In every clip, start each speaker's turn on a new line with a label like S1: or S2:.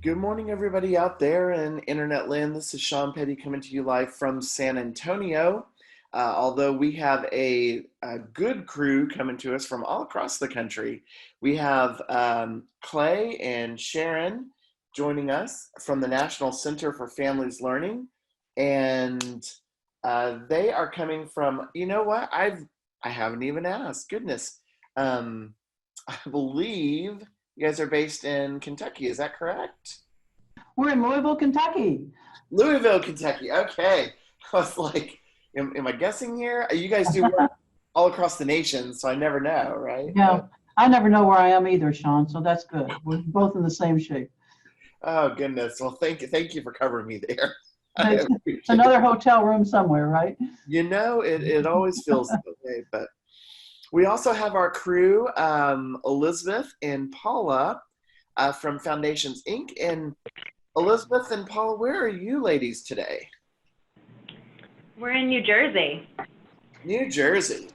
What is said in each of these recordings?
S1: Good morning, everybody out there in internet land. This is Shawn Petty coming to you live from San Antonio. Although we have a good crew coming to us from all across the country. We have Clay and Sharon joining us from the National Center for Families Learning. And they are coming from, you know what? I haven't even asked. Goodness. I believe you guys are based in Kentucky. Is that correct?
S2: We're in Louisville, Kentucky.
S1: Louisville, Kentucky. Okay. I was like, am I guessing here? You guys do work all across the nation, so I never know, right?
S2: Yeah, I never know where I am either, Shawn, so that's good. We're both in the same shape.
S1: Oh, goodness. Well, thank you for covering me there.
S2: It's another hotel room somewhere, right?
S1: You know, it always feels that way, but we also have our crew, Elizabeth and Paula from Foundations Inc. And Elizabeth and Paula, where are you ladies today?
S3: We're in New Jersey.
S1: New Jersey.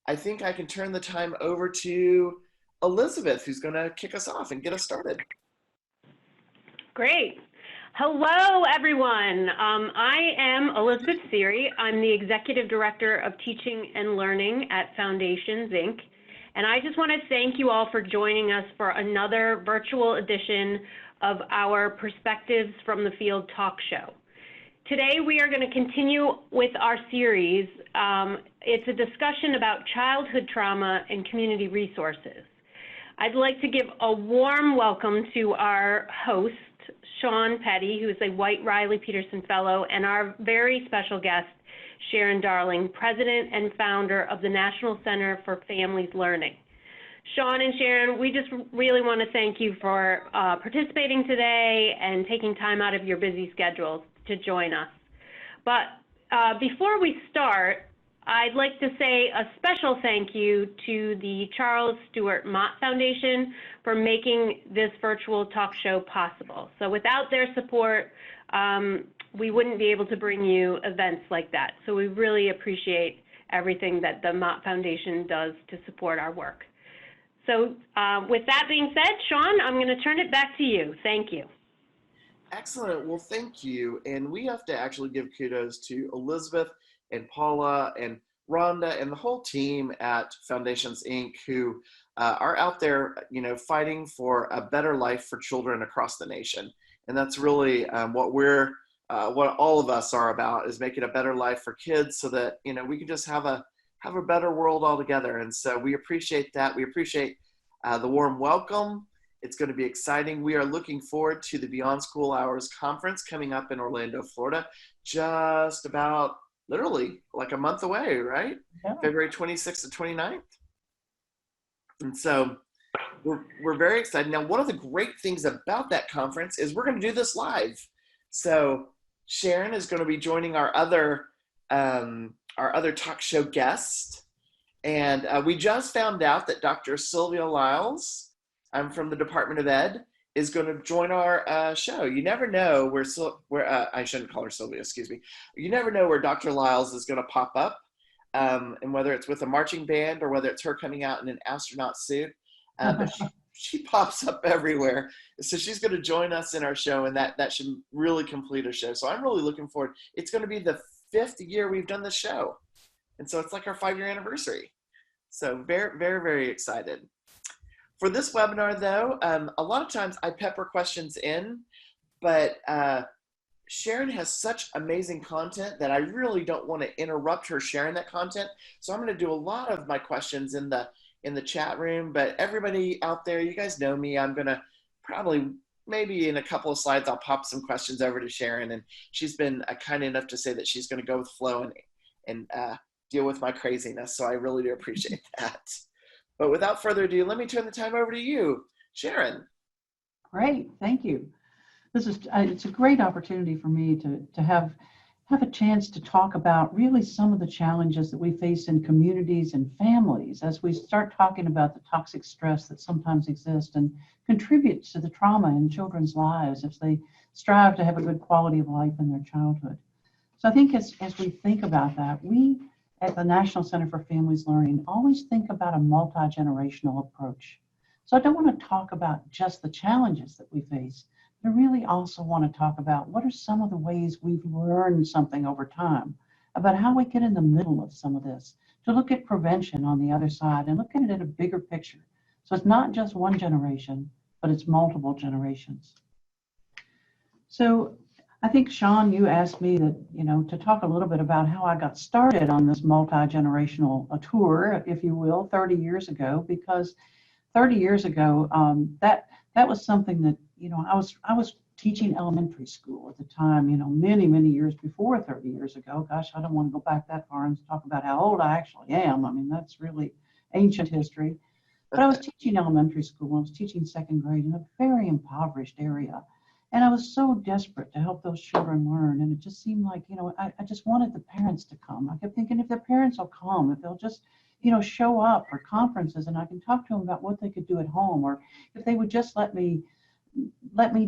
S1: I think I can turn the time over to Elizabeth, who's going to kick us off and get us started.
S3: Great. Hello, everyone. I am Elizabeth Seary. I'm the Executive Director of Teaching and Learning at Foundations, Inc. And I just want to thank you all for joining us for another virtual edition of our Perspectives from the Field talk show. Today, we are going to continue with our series. It's a discussion about childhood trauma and community resources. I'd like to give a warm welcome to our host, Shawn Petty, who is a White Riley Peterson Fellow, and our very special guest, Sharon Darling, President and founder of the National Center for Families Learning. Shawn and Sharon, we just really want to thank you for participating today and taking time out of your busy schedules to join us. But before we start, I'd like to say a special thank you to the Charles Stewart Mott Foundation for making this virtual talk show possible. So without their support, we wouldn't be able to bring you events like that. So we really appreciate everything that the Mott Foundation does to support our work. So with that being said, Shawn, I'm going to turn it back to you. Thank you.
S1: Excellent. Well, thank you. And we have to actually give kudos to Elizabeth and Paula and Rhonda and the whole team at Foundations Inc. who are out there, fighting for a better life for children across the nation. And that's really what all of us are about, is making a better life for kids so that, we can just have a better world altogether. And so we appreciate that. We appreciate the warm welcome. It's going to be exciting. We are looking forward to the Beyond School Hours Conference coming up in Orlando, Florida, just about literally like a month away, right? Yeah. February 26th to 29th. And so we're very excited. Now, one of the great things about that conference is we're going to do this live. So Sharon is going to be joining our other talk show guest. And we just found out that Dr. Sylvia Lyles, from the Department of Ed, is going to join our show. You never know where I shouldn't call her Sylvia, excuse me. You never know where Dr. Lyles is going to pop up, and whether it's with a marching band or whether it's her coming out in an astronaut suit. But she pops up everywhere. So she's going to join us in our show, and that should really complete a show. So I'm really looking forward. It's going to be the 5th year we've done this show. And so it's like our 5-year anniversary. So very, very, very excited. For this webinar, though, a lot of times I pepper questions in, but Sharon has such amazing content that I really don't want to interrupt her sharing that content. So I'm going to do a lot of my questions in the chat room. But everybody out there, you guys know me. I'm going to maybe in a couple of slides, I'll pop some questions over to Sharon. And she's been kind enough to say that she's going to go with flow and deal with my craziness. So I really do appreciate that. But without further ado, let me turn the time over to you, Sharon.
S2: Great, thank you. It's a great opportunity for me to have a chance to talk about really some of the challenges that we face in communities and families as we start talking about the toxic stress that sometimes exists and contributes to the trauma in children's lives as they strive to have a good quality of life in their childhood. So I think as we think about that, we at the National Center for Families Learning always think about a multi-generational approach. So I don't want to talk about just the challenges that we face, I really also want to talk about what are some of the ways we've learned something over time about how we get in the middle of some of this, to look at prevention on the other side and look at it in a bigger picture. So it's not just one generation, but it's multiple generations. So I think, Shawn, you asked me to talk a little bit about how I got started on this multi-generational tour, if you will, 30 years ago, because 30 years ago, that was something that, I was teaching elementary school at the time, many, many years before 30 years ago. Gosh, I don't want to go back that far and talk about how old I actually am. I mean, that's really ancient history. But I was teaching elementary school. I was teaching second grade in a very impoverished area. And I was so desperate to help those children learn. And it just seemed like, I just wanted the parents to come. I kept thinking, if the parents will come, if they'll just, show up for conferences and I can talk to them about what they could do at home, or if they would just let me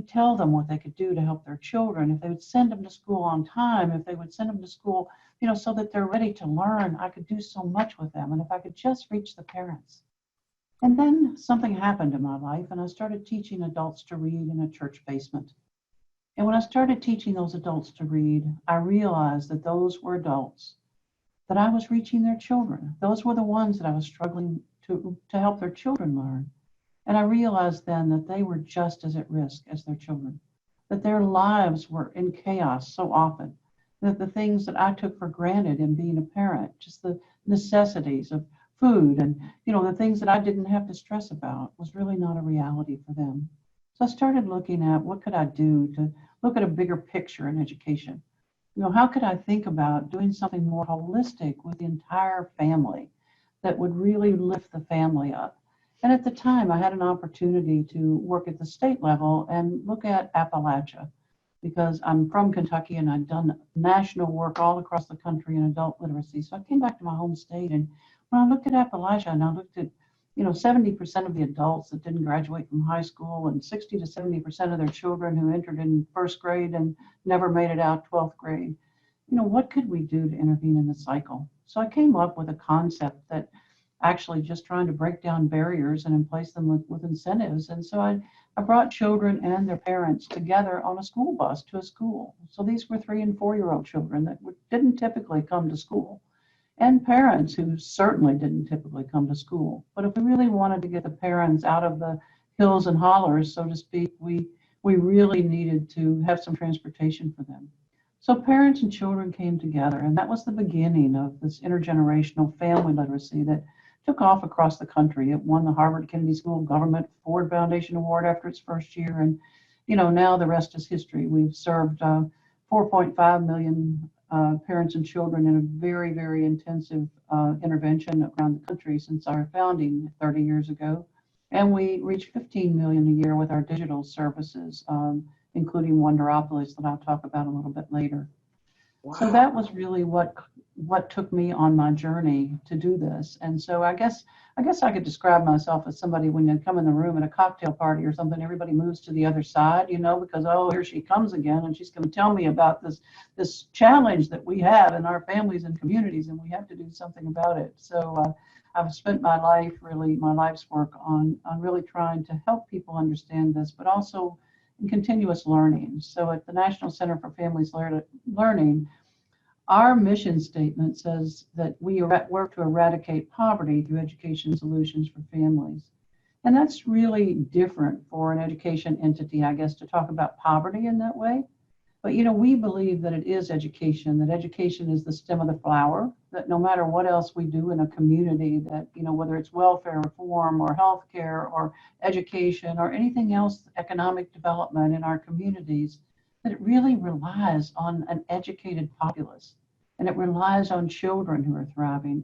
S2: tell them what they could do to help their children, if they would send them to school on time, if they would send them to school, so that they're ready to learn, I could do so much with them. And if I could just reach the parents. And then something happened in my life, and I started teaching adults to read in a church basement. And when I started teaching those adults to read, I realized that those were adults, that I was reaching their children. Those were the ones that I was struggling to help their children learn. And I realized then that they were just as at risk as their children, that their lives were in chaos so often, that the things that I took for granted in being a parent, just the necessities of food and the things that I didn't have to stress about, was really not a reality for them. So I started looking at what could I do to look at a bigger picture in education. How could I think about doing something more holistic with the entire family that would really lift the family up? And at the time, I had an opportunity to work at the state level and look at Appalachia, because I'm from Kentucky and I'd done national work all across the country in adult literacy. So I came back to my home state, and when I looked at Appalachia and I looked at 70% of the adults that didn't graduate from high school and 60 to 70% of their children who entered in first grade and never made it out 12th grade. What could we do to intervene in the cycle? So I came up with a concept that actually just trying to break down barriers and replace them with incentives. And so I brought children and their parents together on a school bus to a school. So these were 3 and 4-year-old children that didn't typically come to school, and parents who certainly didn't typically come to school. But if we really wanted to get the parents out of the hills and hollers, so to speak, we really needed to have some transportation for them. So parents and children came together, and that was the beginning of this intergenerational family literacy that took off across the country. It won the Harvard Kennedy School of Government Ford Foundation Award after its first year, and now the rest is history. We've served 4.5 million parents and children in a very, very intensive intervention around the country since our founding 30 years ago. And we reach 15 million a year with our digital services, including Wonderopolis that I'll talk about a little bit later. Wow. So that was really what took me on my journey to do this. And so I guess I could describe myself as somebody, when you come in the room at a cocktail party or something, everybody moves to the other side, because, oh, here she comes again, and she's going to tell me about this challenge that we have in our families and communities, and we have to do something about it. So I've spent my life's work on really trying to help people understand this, but also in continuous learning. So at the National Center for Families Learning, our mission statement says that we work to eradicate poverty through education solutions for families. And that's really different for an education entity, I guess, to talk about poverty in that way. But, we believe that it is education, that education is the stem of the flower, that no matter what else we do in a community, that, whether it's welfare reform or healthcare or education or anything else, economic development in our communities, that it really relies on an educated populace, and it relies on children who are thriving.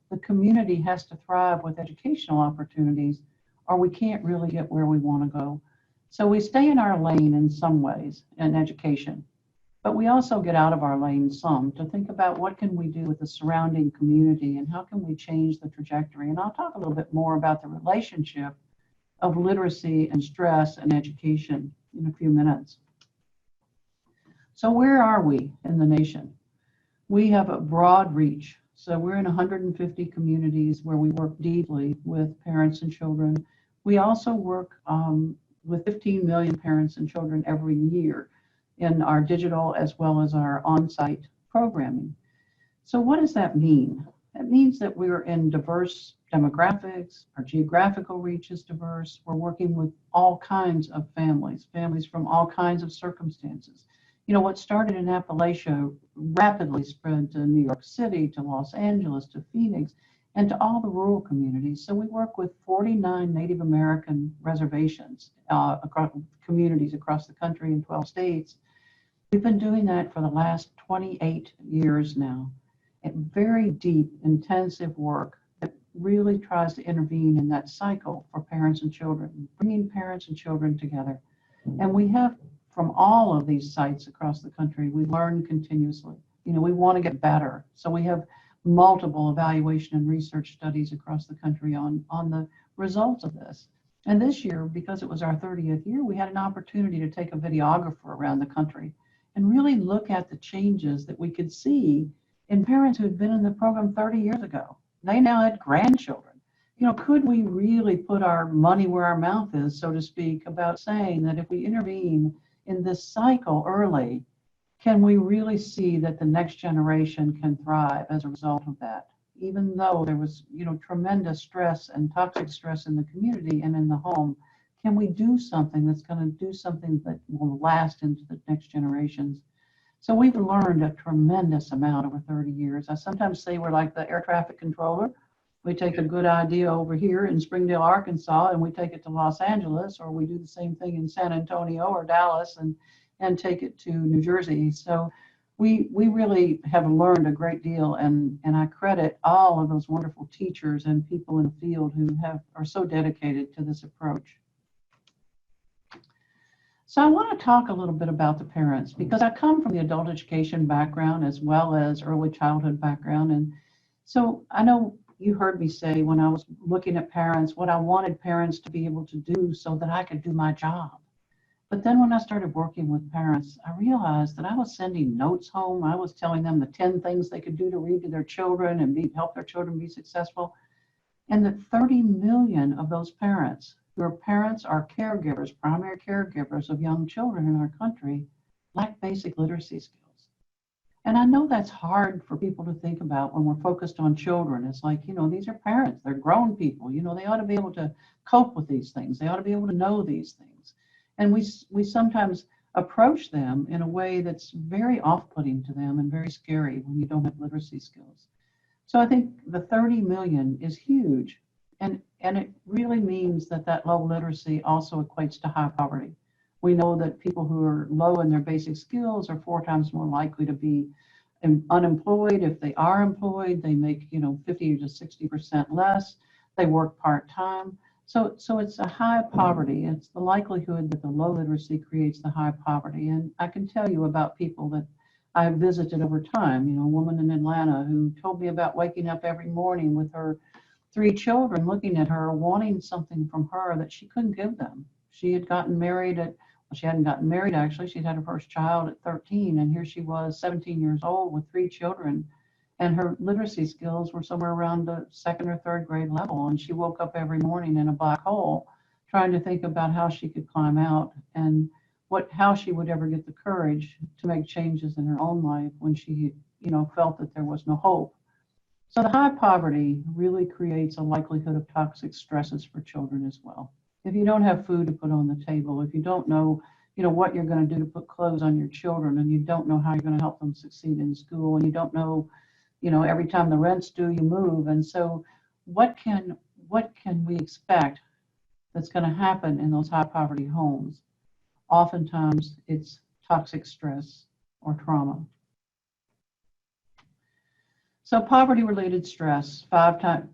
S2: The community has to thrive with educational opportunities, or we can't really get where we want to go. So we stay in our lane in some ways in education, but we also get out of our lane some to think about what can we do with the surrounding community and how can we change the trajectory. And I'll talk a little bit more about the relationship of literacy and stress and education in a few minutes. So where are we in the nation? We have a broad reach. So we're in 150 communities where we work deeply with parents and children. We also work with 15 million parents and children every year in our digital as well as our on-site programming. So what does that mean? It means that we're in diverse demographics, our geographical reach is diverse, we're working with all kinds of families, families from all kinds of circumstances. You know, what started in Appalachia rapidly spread to New York City, to Los Angeles, to Phoenix, and to all the rural communities. So we work with 49 Native American reservations, across communities across the country in 12 states. We've been doing that for the last 28 years now. Very deep, intensive work that really tries to intervene in that cycle for parents and children, bringing parents and children together. And we have, from all of these sites across the country, we learn continuously. You know, we want to get better. So we have multiple evaluation and research studies across the country on the results of this. And this year, because it was our 30th year, we had an opportunity to take a videographer around the country and really look at the changes that we could see in parents who had been in the program 30 years ago. They now had grandchildren. You know, could we really put our money where our mouth is, so to speak, about saying that if we intervene in this cycle early, can we really see that the next generation can thrive as a result of that? Even though there was, you know, tremendous stress and toxic stress in the community and in the home, can we do something that's going to do something that will last into the next generations? So we've learned a tremendous amount over 30 years. I sometimes say we're like the air traffic controller. We take a good idea over here in Springdale, Arkansas, and we take it to Los Angeles, or we do the same thing in San Antonio or Dallas and take it to New Jersey. So we really have learned a great deal, and I credit all of those wonderful teachers and people in the field who are so dedicated to this approach. So I want to talk a little bit about the parents, because I come from the adult education background as well as early childhood background. And so I know you heard me say when I was looking at parents, what I wanted parents to be able to do so that I could do my job. But then when I started working with parents, I realized that I was sending notes home. I was telling them the 10 things they could do to read to their children and help their children be successful. And that 30 million of those parents who are parents are caregivers, primary caregivers of young children in our country, lack basic literacy skills. And I know that's hard for people to think about when we're focused on children. It's like, you know, these are parents, they're grown people, you know, they ought to be able to cope with these things. They ought to be able to know these things. And we sometimes approach them in a way that's very off-putting to them and very scary when you don't have literacy skills. So I think the 30 million is huge. And it really means that low literacy also equates to high poverty. We know that people who are low in their basic skills are 4 times more likely to be unemployed. If they are employed, they make, you know, 50 to 60% less. They work part-time. So it's a high poverty. It's the likelihood that the low literacy creates the high poverty. And I can tell you about people that I've visited over time. You know, a woman in Atlanta who told me about waking up every morning with her 3 children looking at her, wanting something from her that she couldn't give them. She had gotten married she hadn't gotten married actually. She'd had her first child at 13, and here she was 17 years old with 3 children. And her literacy skills were somewhere around the 2nd or 3rd grade level. And she woke up every morning in a black hole trying to think about how she could climb out and how she would ever get the courage to make changes in her own life when she, you know, felt that there was no hope. So the high poverty really creates a likelihood of toxic stresses for children as well. If you don't have food to put on the table, if you don't know, you know, what you're going to do to put clothes on your children, and you don't know how you're going to help them succeed in school, and you don't know, you know, every time the rent's due, you move. And so what can we expect that's going to happen in those high poverty homes? Oftentimes it's toxic stress or trauma. So poverty-related stress,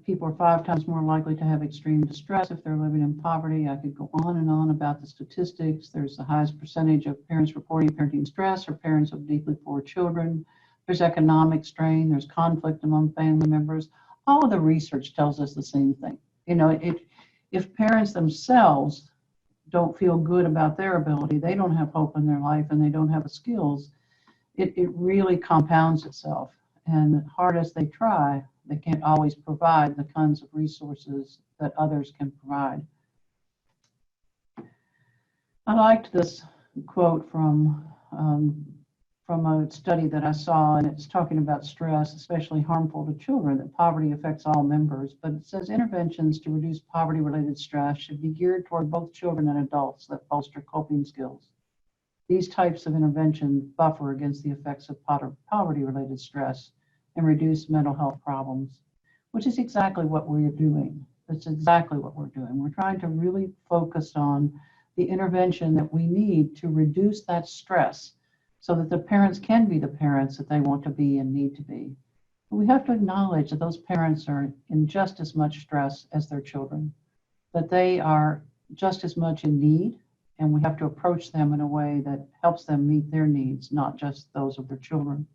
S2: people are 5 times more likely to have extreme distress if they're living in poverty. I could go on and on about the statistics. There's the highest percentage of parents reporting parenting stress or parents of deeply poor children. There's economic strain. There's conflict among family members. All of the research tells us the same thing. You know, if parents themselves don't feel good about their ability, they don't have hope in their life, and they don't have the skills, it really compounds itself. And hard as they try, they can't always provide the kinds of resources that others can provide. I liked this quote from a study that I saw, and it's talking about stress, especially harmful to children, that poverty affects all members. But it says interventions to reduce poverty-related stress should be geared toward both children and adults that foster coping skills. These types of interventions buffer against the effects of poverty-related stress and reduce mental health problems, which is exactly what we're doing. That's exactly what we're doing. We're trying to really focus on the intervention that we need to reduce that stress so that the parents can be the parents that they want to be and need to be. But we have to acknowledge that those parents are in just as much stress as their children, that they are just as much in need, and we have to approach them in a way that helps them meet their needs, not just those of their children.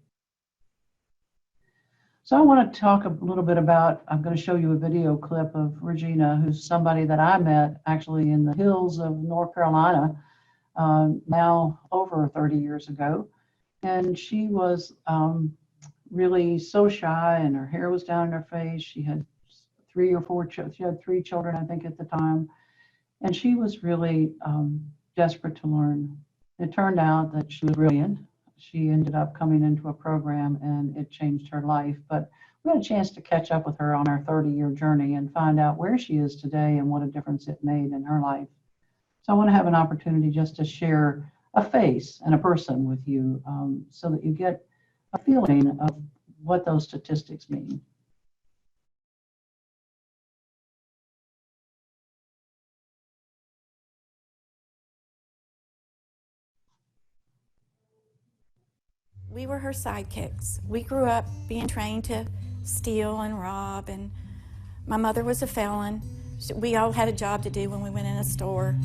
S2: So I want to talk a little bit about, I'm going to show you a video clip of Regina, who's somebody that I met actually in the hills of North Carolina, now over 30 years ago. And she was really so shy, and her hair was down in her face. She had three children, I think, at the time. And she was really desperate to learn. It turned out that she was brilliant. She ended up coming into a program and it changed her life. But we had a chance to catch up with her on our 30-year journey and find out where she is today and what a difference it made in her life. So I want to have an opportunity just to share a face and a person with you so that you get a feeling of what those statistics mean.
S4: We were her sidekicks. We grew up being trained to steal and rob, and my mother was a felon. We all had a job to do when we went in a store.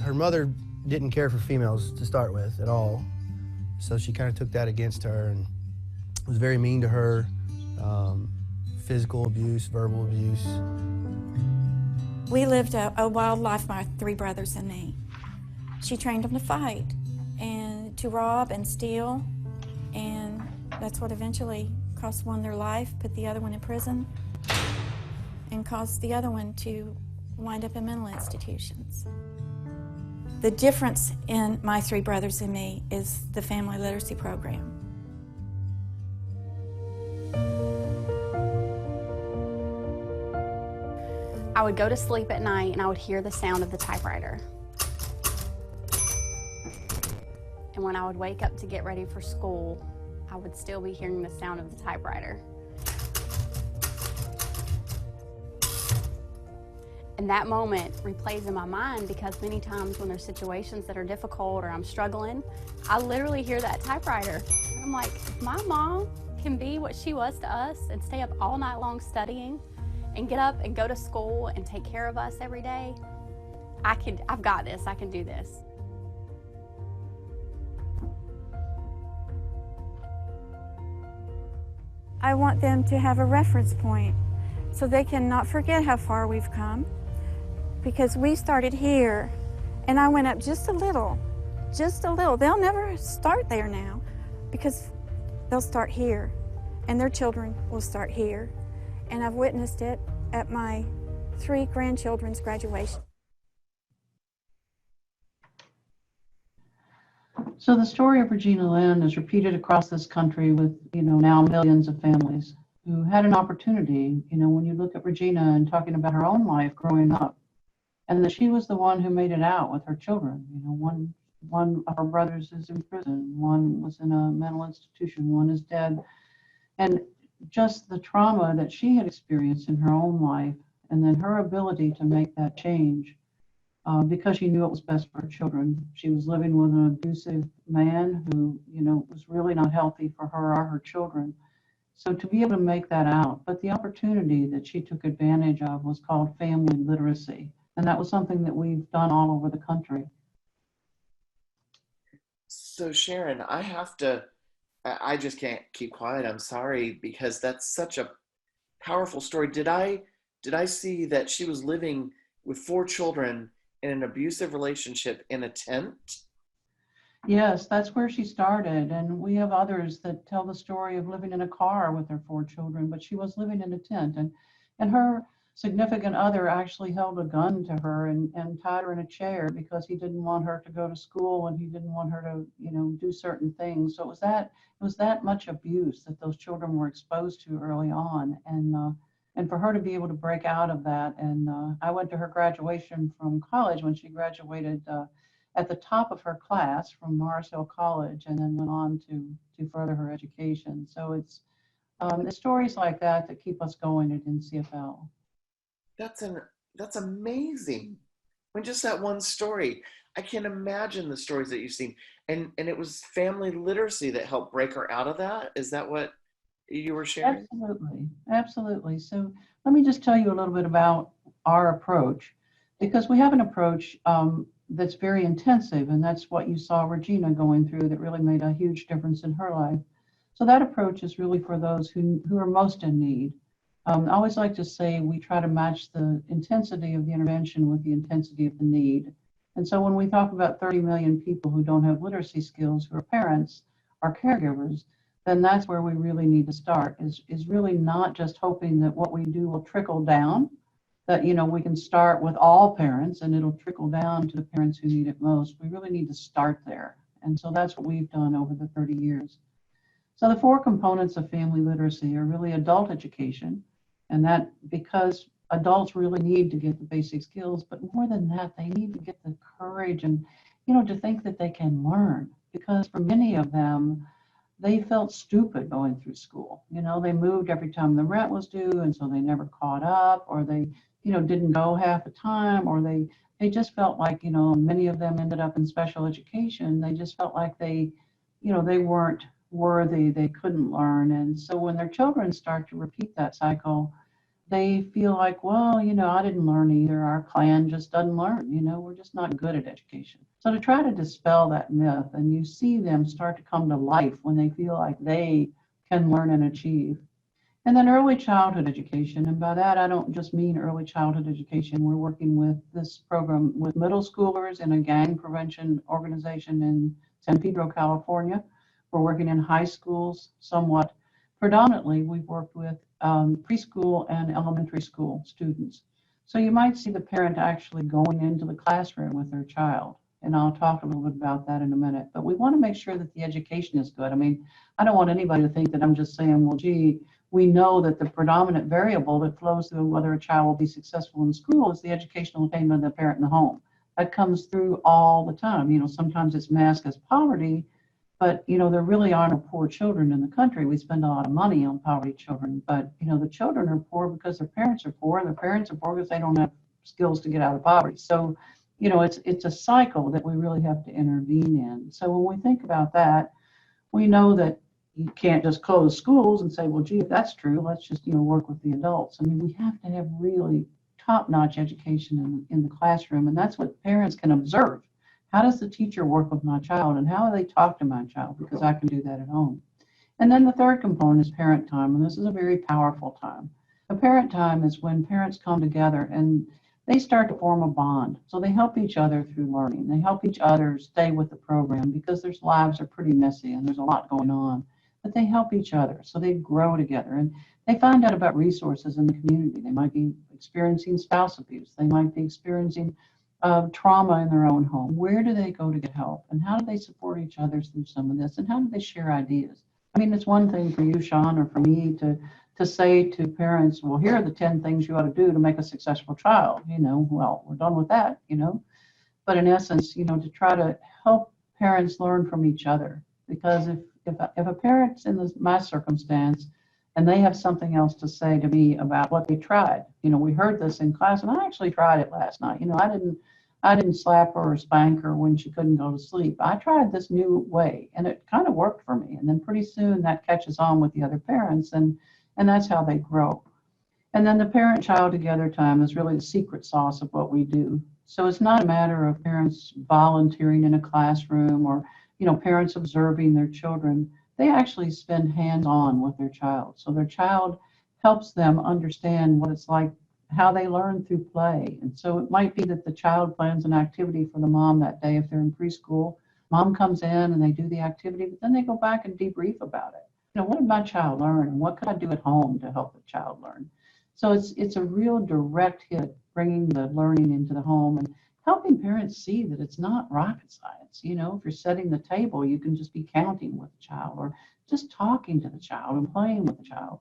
S5: Her mother didn't care for females to start with at all, so she kind of took that against her and was very mean to her, physical abuse, verbal abuse.
S4: We lived a wild life, my three brothers and me. She trained them to fight and to rob and steal, and that's what eventually cost one their life, put the other one in prison, and caused the other one to wind up in mental institutions. The difference in my three brothers and me is the family literacy program.
S6: I would go to sleep at night and I would hear the sound of the typewriter. And when I would wake up to get ready for school, I would still be hearing the sound of the typewriter. And that moment replays in my mind because many times when there's situations that are difficult or I'm struggling, I literally hear that typewriter. And I'm like, if my mom can be what she was to us and stay up all night long studying and get up and go to school and take care of us every day, I've got this, I can do this.
S4: I want them to have a reference point so they can not forget how far we've come, because we started here and I went up just a little. They'll never start there now because they'll start here and their children will start here. And I've witnessed it at my three grandchildren's graduation.
S2: So the story of Regina Lynn is repeated across this country with, now millions of families who had an opportunity, when you look at Regina and talking about her own life growing up, and that she was the one who made it out with her children. One of her brothers is in prison, one was in a mental institution, one is dead. And just the trauma that she had experienced in her own life, and then her ability to make that change because she knew it was best for her children. She was living with an abusive man who, was really not healthy for her or her children. So to be able to make that out, but the opportunity that she took advantage of was called family literacy. And that was something that we've done all over the country.
S1: So Sharon, I just can't keep quiet. I'm sorry, because that's such a powerful story. Did I see that she was living with 4 children in an abusive relationship in a tent?
S2: Yes, that's where she started. And we have others that tell the story of living in a car with her 4 children, but she was living in a tent. And her significant other actually held a gun to her and tied her in a chair because he didn't want her to go to school and he didn't want her to, do certain things. So it was that much abuse that those children were exposed to early on, and for her to be able to break out of that. And I went to her graduation from college when she graduated at the top of her class from Mars Hill College, and then went on to further her education. So it's stories like that that keep us going at NCFL.
S1: That's amazing. When just that one story, I can't imagine the stories that you've seen. And it was family literacy that helped break her out of that. Is that what you were sharing?
S2: Absolutely. So let me just tell you a little bit about our approach, because we have an approach that's very intensive, and that's what you saw Regina going through that really made a huge difference in her life. So that approach is really for those who are most in need. I always like to say we try to match the intensity of the intervention with the intensity of the need. And so when we talk about 30 million people who don't have literacy skills, who are parents or caregivers, then that's where we really need to start, is really not just hoping that what we do will trickle down, that we can start with all parents and it'll trickle down to the parents who need it most. We really need to start there. And so that's what we've done over the 30 years. So the 4 components of family literacy are really adult education, and that because adults really need to get the basic skills, but more than that, they need to get the courage and, to think that they can learn. Because for many of them, they felt stupid going through school. They moved every time the rent was due, and so they never caught up, or they, didn't go half the time, or they just felt like, many of them ended up in special education. They just felt like they weren't worthy, they couldn't learn. And so when their children start to repeat that cycle, they feel like, well, I didn't learn either. Our clan just doesn't learn. We're just not good at education. So to try to dispel that myth, and you see them start to come to life when they feel like they can learn and achieve. And then early childhood education. And by that, I don't just mean early childhood education. We're working with this program with middle schoolers in a gang prevention organization in San Pedro, California. We're working in high schools somewhat. Predominantly, we've worked with preschool and elementary school students. So you might see the parent actually going into the classroom with their child. And I'll talk a little bit about that in a minute. But we want to make sure that the education is good. I mean, I don't want anybody to think that I'm just saying, well, gee, we know that the predominant variable that flows through whether a child will be successful in school is the educational attainment of the parent in the home. That comes through all the time. Sometimes it's masked as poverty, but, there really are no poor children in the country. We spend a lot of money on poverty children, but, the children are poor because their parents are poor, and their parents are poor because they don't have skills to get out of poverty. So, it's a cycle that we really have to intervene in. So when we think about that, we know that you can't just close schools and say, well, gee, if that's true, let's just, work with the adults. I mean, we have to have really top-notch education in the classroom, and that's what parents can observe. How does the teacher work with my child, and how do they talk to my child? Because I can do that at home. And then the third component is parent time, and this is a very powerful time. A parent time is when parents come together and they start to form a bond. So they help each other through learning. They help each other stay with the program because their lives are pretty messy and there's a lot going on. But they help each other, so they grow together, and they find out about resources in the community. They might be experiencing spouse abuse. They might be experiencing trauma in their own home. Where do they go to get help? And how do they support each other through some of this? And how do they share ideas? I mean, it's one thing for you, Shawn, or for me to say to parents, well, here are the 10 things you ought to do to make a successful child. Well, we're done with that, But in essence, to try to help parents learn from each other. Because if a parent's in my circumstance and they have something else to say to me about what they tried, we heard this in class, and I actually tried it last night. I didn't slap her or spank her when she couldn't go to sleep. I tried this new way, and it kind of worked for me. And then pretty soon that catches on with the other parents, and that's how they grow. And then the parent-child together time is really the secret sauce of what we do. So it's not a matter of parents volunteering in a classroom or, parents observing their children. They actually spend hands-on with their child. So their child helps them understand what it's like, how they learn through play. And so it might be that the child plans an activity for the mom that day if they're in preschool. Mom comes in and they do the activity, but then they go back and debrief about it. What did my child learn, and what could I do at home to help the child learn? So it's a real direct hit, bringing the learning into the home and helping parents see that it's not rocket science. You know, if you're setting the table, you can just be counting with the child or just talking to the child and playing with the child.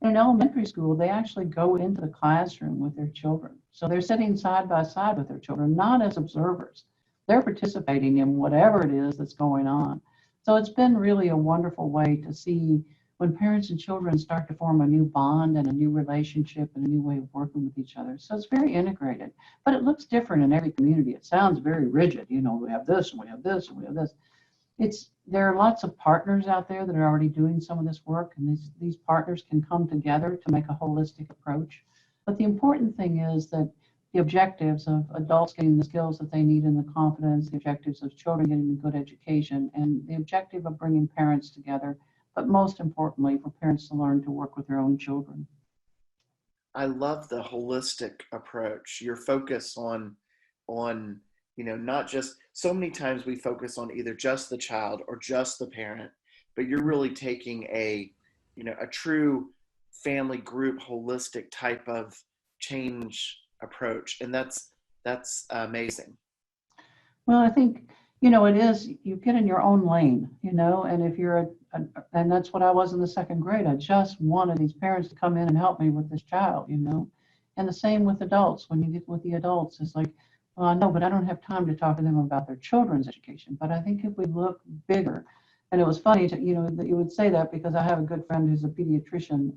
S2: In elementary school, they actually go into the classroom with their children. So they're sitting side by side with their children, not as observers. They're participating in whatever it is that's going on. So it's been really a wonderful way to see when parents and children start to form a new bond and a new relationship and a new way of working with each other. So it's very integrated, but it looks different in every community. It sounds very rigid. You know, we have this and we have this and we have this. There are lots of partners out there that are already doing some of this work, and these partners can come together to make a holistic approach. But the important thing is that the objectives of adults getting the skills that they need and the confidence, the objectives of children getting a good education, and the objective of bringing parents together, but most importantly, for parents to learn to work with their own children.
S1: I love the holistic approach. Your focus on, you know, not just, so many times we focus on either just the child or just the parent, but you're really taking a true family group holistic type of change approach, and that's amazing.
S2: Well, I think, you know, it is, you get in your own lane, you know, and if you're and that's what I was in the second grade. I just wanted these parents to come in and help me with this child, you know. And the same with adults. When you get with the adults, it's like, well, I know, but I don't have time to talk to them about their children's education. But I think if we look bigger, and it was funny to, you know, that you would say that because I have a good friend who's a pediatrician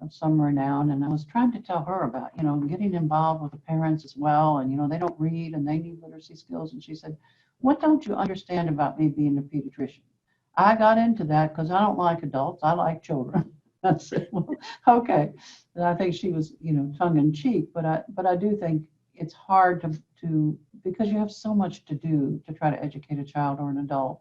S2: of some renown, and I was trying to tell her about, you know, getting involved with the parents as well, and, you know, they don't read and they need literacy skills. And she said, what don't you understand about me being a pediatrician? I got into that because I don't like adults, I like children. I said, well, okay. And I think she was, you know, tongue in cheek, but I do think it's hard to because you have so much to do to try to educate a child or an adult,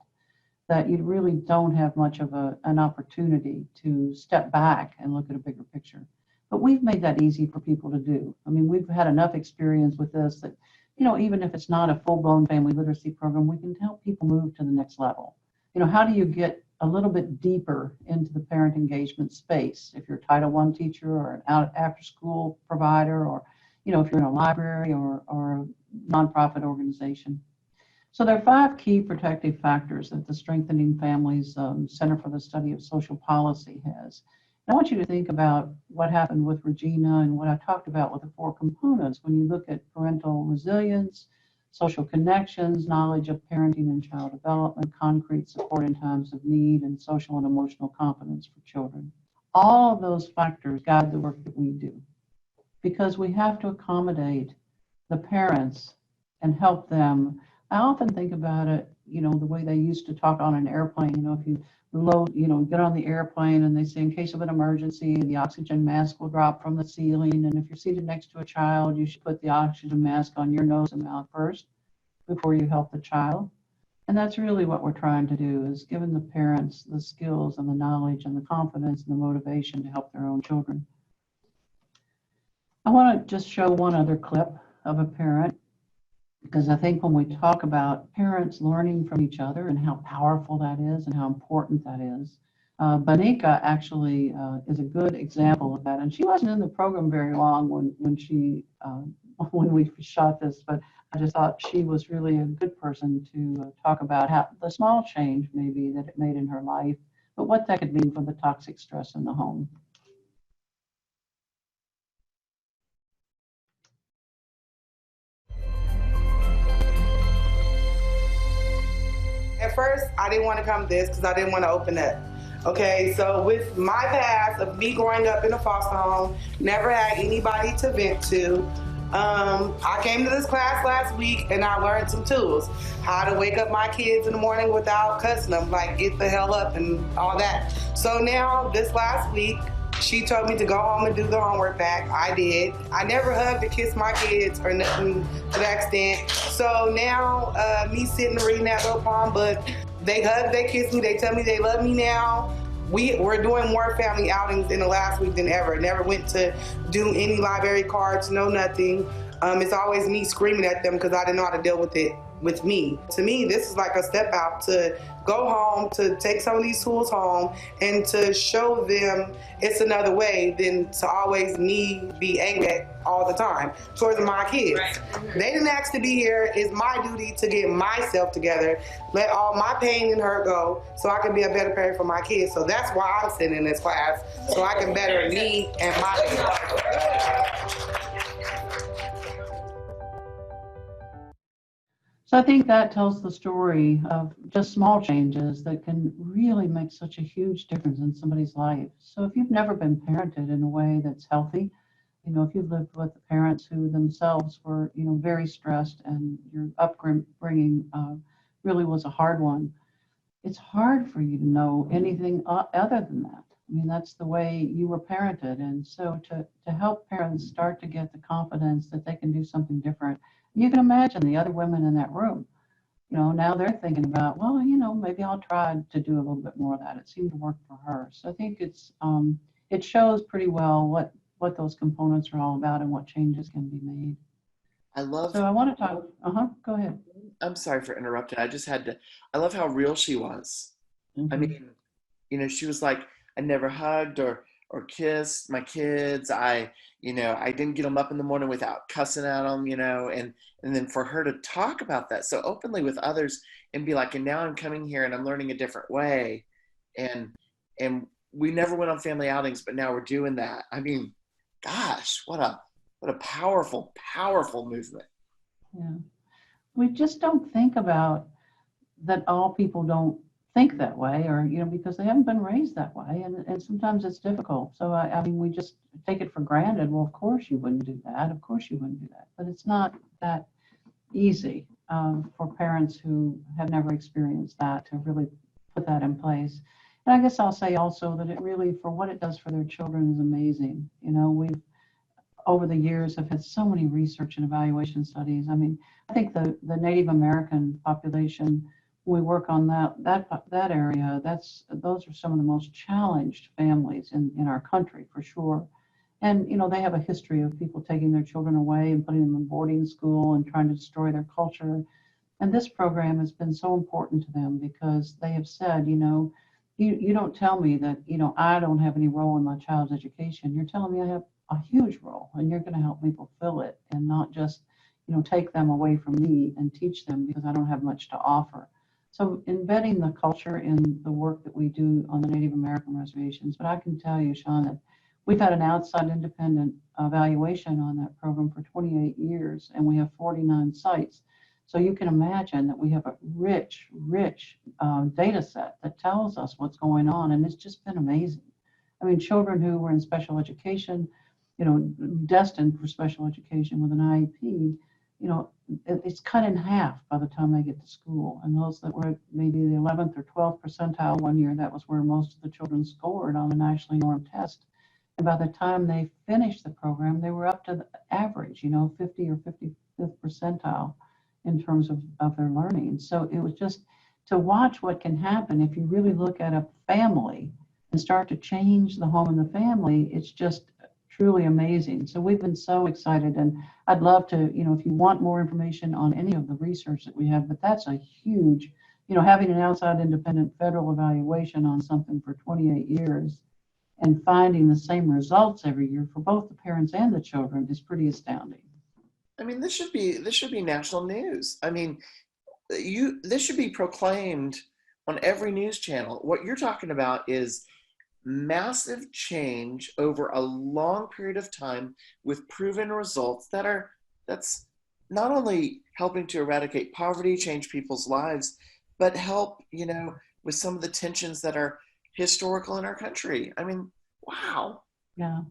S2: that you really don't have much of an opportunity to step back and look at a bigger picture. But we've made that easy for people to do. I mean, we've had enough experience with this that, you know, even if it's not a full-blown family literacy program, we can help people move to the next level. You know, how do you get a little bit deeper into the parent engagement space? If you're a Title I teacher or an after-school provider, or, you know, if you're in a library or a nonprofit organization. So there are 5 key protective factors that the Strengthening Families Center for the Study of Social Policy has. And I want you to think about what happened with Regina and what I talked about with the 4 components. When you look at parental resilience, social connections, knowledge of parenting and child development, concrete support in times of need, and social and emotional competence for children. All of those factors guide the work that we do, because we have to accommodate the parents and help them. I often think about it, you know, the way they used to talk on an airplane. You know, if you load, you know, get on the airplane and they say in case of an emergency, the oxygen mask will drop from the ceiling. And if you're seated next to a child, you should put the oxygen mask on your nose and mouth first before you help the child. And that's really what we're trying to do, is giving the parents the skills and the knowledge and the confidence and the motivation to help their own children. I want to just show one other clip of a parent, because I think when we talk about parents learning from each other and how powerful that is and how important that is, Banika actually is a good example of that. And she wasn't in the program very long when we shot this, but I just thought she was really a good person to talk about how the small change maybe that it made in her life, but what that could mean for the toxic stress in the home.
S7: At first, I didn't want to come to this because I didn't want to open up. Okay, so with my past of me growing up in a foster home, never had anybody to vent to. I came to this class last week and I learned some tools. How to wake up my kids in the morning without cussing them, like get the hell up and all that. So now, this last week, she told me to go home and do the homework back. I did. I never hugged or kissed my kids or nothing to that extent. So now, me sitting reading that little poem book, they hug, they kiss me, they tell me they love me now. We're doing more family outings in the last week than ever. Never went to do any library cards, no nothing. It's always me screaming at them because I didn't know how to deal with it. with me. To me, this is like a step out to go home, to take some of these tools home and to show them it's another way than to always me be angry at all the time towards my kids. Right. They didn't ask to be here. It's my duty to get myself together, let all my pain and hurt go so I can be a better parent for my kids. So that's why I'm sitting in this class, so I can better me and my kids.
S2: So I think that tells the story of just small changes that can really make such a huge difference in somebody's life. So if you've never been parented in a way that's healthy, if you've lived with parents who themselves were, very stressed and your upbringing really was a hard one, it's hard for you to know anything other than that. I mean, that's the way you were parented. And so to help parents start to get the confidence that they can do something different, you can imagine the other women in that room, now they're thinking about, well, maybe I'll try to do a little bit more of that. It seemed to work for her. So I think it shows pretty well what those components are all about and what changes can be made.
S1: I love.
S2: So I want to talk. Go ahead.
S1: I'm sorry for interrupting. I love how real she was.
S2: Mm-hmm.
S1: I mean, she was like, I never hugged or kissed my kids. I didn't get them up in the morning without cussing at them, and then for her to talk about that so openly with others and be like, and now I'm coming here and I'm learning a different way. And we never went on family outings, but now we're doing that. I mean, gosh, what a powerful, powerful movement.
S2: Yeah. We just don't think about that all people don't think that way, or because they haven't been raised that way, and sometimes it's difficult. So I mean, we just take it for granted. Well, of course you wouldn't do that. Of course you wouldn't do that. But it's not that easy for parents who have never experienced that to really put that in place. And I guess I'll say also that it really, for what it does for their children, is amazing. We've over the years have had so many research and evaluation studies. I mean, I think the Native American population, when we work on that area, those are some of the most challenged families in our country for sure. And they have a history of people taking their children away and putting them in boarding school and trying to destroy their culture. And this program has been so important to them because they have said, you don't tell me that I don't have any role in my child's education. You're telling me I have a huge role, and you're going to help me fulfill it, and not just take them away from me and teach them because I don't have much to offer. So embedding the culture in the work that we do on the Native American reservations. But I can tell you, Shawn, that we've had an outside independent evaluation on that program for 28 years, and we have 49 sites. So you can imagine that we have a rich data set that tells us what's going on, and it's just been amazing. I mean, children who were in special education, destined for special education with an IEP, it's cut in half by the time they get to school. And those that were at maybe the 11th or 12th percentile one year, that was where most of the children scored on a nationally normed test. And by the time they finished the program, they were up to the average, 50 or 55th percentile in terms of their learning. So it was just to watch what can happen if you really look at a family and start to change the home and the family. It's just truly amazing. So we've been so excited, and I'd love to, if you want more information on any of the research that we have, but that's a huge, having an outside independent federal evaluation on something for 28 years and finding the same results every year for both the parents and the children is pretty astounding.
S1: I mean, this should be national news. I mean, this should be proclaimed on every news channel. What you're talking about is massive change over a long period of time with proven results that's not only helping to eradicate poverty, change people's lives, but help, with some of the tensions that are historical in our country. I mean, wow.
S2: Yeah.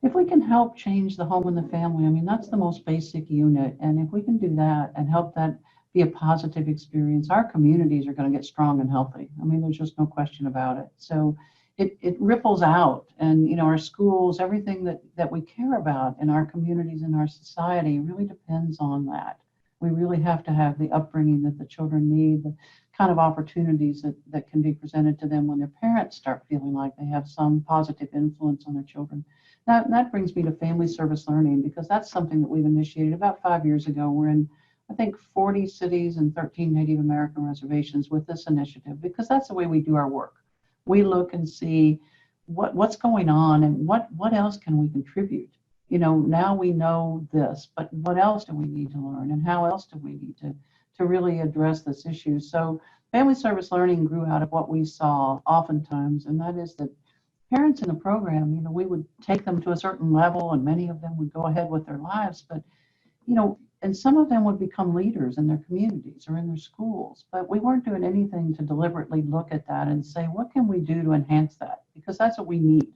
S2: If we can help change the home and the family, I mean, that's the most basic unit. And if we can do that and help that be a positive experience, our communities are going to get strong and healthy. I mean, there's just no question about it. So it ripples out, and our schools, everything that we care about in our communities, in our society really depends on that. We really have to have the upbringing that the children need, the kind of opportunities that can be presented to them when their parents start feeling like they have some positive influence on their children. That brings me to family service learning, because that's something that we've initiated about 5 years ago. We're in I think, 40 cities and 13 Native American reservations with this initiative, because that's the way we do our work. We look and see what's going on and what else can we contribute. Now we know this, but what else do we need to learn, and how else do we need to really address this issue? So family service learning grew out of what we saw oftentimes, and that is that parents in the program, we would take them to a certain level, and many of them would go ahead with their lives, but and some of them would become leaders in their communities or in their schools, but we weren't doing anything to deliberately look at that and say, what can we do to enhance that? Because that's what we need.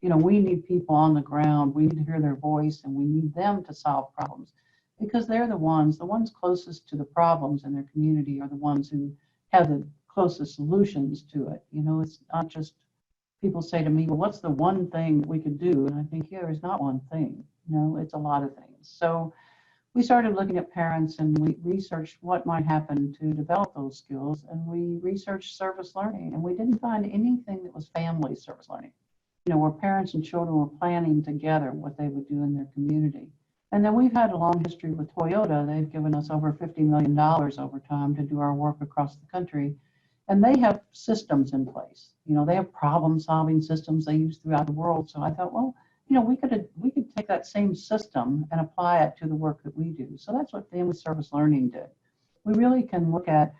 S2: We need people on the ground. We need to hear their voice, and we need them to solve problems, because they're the ones closest to the problems in their community are the ones who have the closest solutions to it. It's not just people say to me, well, what's the one thing we could do? And I think, there's not one thing. It's a lot of things. So we started looking at parents, and we researched what might happen to develop those skills, and we researched service learning, and we didn't find anything that was family service learning, where parents and children were planning together what they would do in their community. And then we've had a long history with Toyota. They've given us over $50 million over time to do our work across the country, and they have systems in place. They have problem-solving systems they use throughout the world. So I thought, well, we could take that same system and apply it to the work that we do. So that's what family service learning did. We really can look at,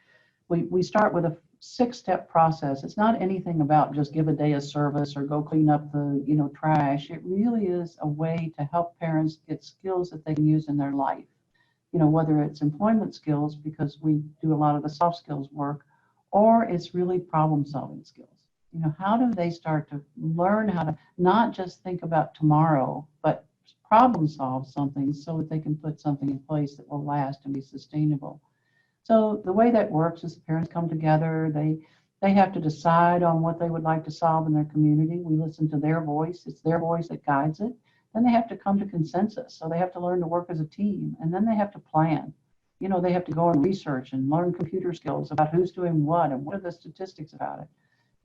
S2: we start with a 6-step process. It's not anything about just give a day of service or go clean up the, trash. It really is a way to help parents get skills that they can use in their life. Whether it's employment skills, because we do a lot of the soft skills work, or it's really problem solving skills. How do they start to learn how to not just think about tomorrow, but problem solve something so that they can put something in place that will last and be sustainable? So the way that works is the parents come together, they have to decide on what they would like to solve in their community. We listen to their voice. It's their voice that guides it. Then they have to come to consensus. So they have to learn to work as a team, and then they have to plan. They have to go and research and learn computer skills about who's doing what and what are the statistics about it.